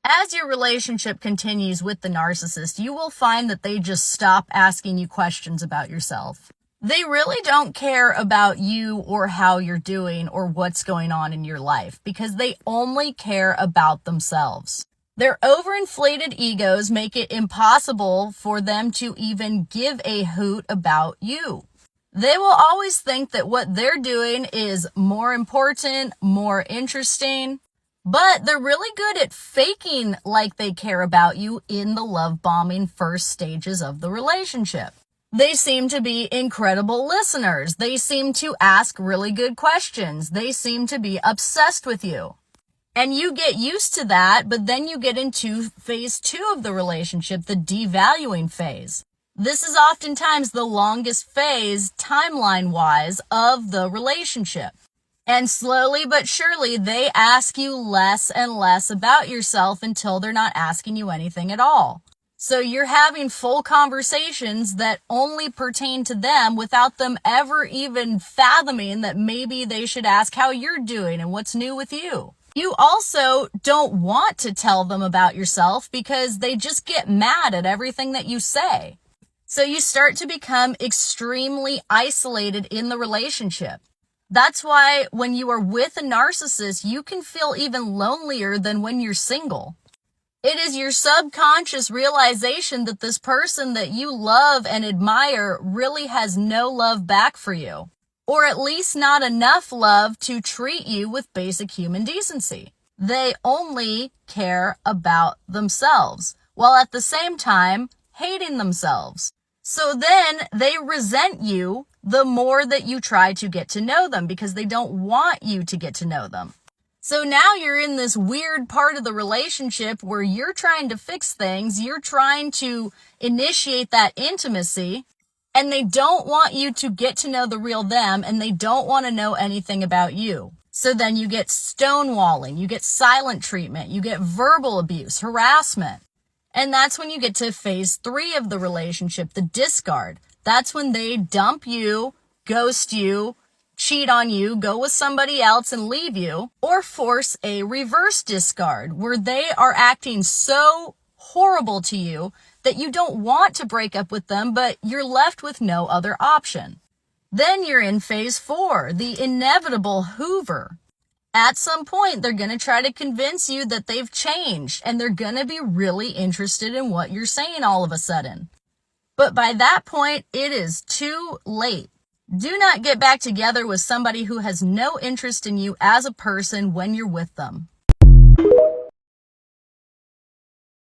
As your relationship continues with the narcissist, you will find that they just stop asking you questions about yourself. They really don't care about you or how you're doing or what's going on in your life because they only care about themselves. Their overinflated egos make it impossible for them to even give a hoot about you. They will always think that what they're doing is more important, more interesting, but they're really good at faking like they care about you in the love bombing first stages of the relationship. They seem to be incredible listeners. They seem to ask really good questions. They seem to be obsessed with you. And you get used to that, but then you get into phase 2 of the relationship, the devaluing phase. This is oftentimes the longest phase, timeline-wise, of the relationship. And slowly but surely, they ask you less and less about yourself until they're not asking you anything at all. So you're having full conversations that only pertain to them without them ever even fathoming that maybe they should ask how you're doing and what's new with you. You also don't want to tell them about yourself because they just get mad at everything that you say. So you start to become extremely isolated in the relationship. That's why when you are with a narcissist, you can feel even lonelier than when you're single. It is your subconscious realization that this person that you love and admire really has no love back for you, or at least not enough love to treat you with basic human decency. They only care about themselves, while at the same time hating themselves. So then they resent you the more that you try to get to know them because they don't want you to get to know them. So now you're in this weird part of the relationship where you're trying to fix things, you're trying to initiate that intimacy, and they don't want you to get to know the real them, and they don't want to know anything about you. So then you get stonewalling, you get silent treatment, you get verbal abuse, harassment. And that's when you get to phase 3 of the relationship, the discard. That's when they dump you, ghost you, cheat on you, go with somebody else and leave you, or force a reverse discard where they are acting so horrible to you that you don't want to break up with them, but you're left with no other option. Then you're in phase 4, the inevitable Hoover. At some point, they're going to try to convince you that they've changed, and they're going to be really interested in what you're saying all of a sudden. But by that point, it is too late. Do not get back together with somebody who has no interest in you as a person when you're with them.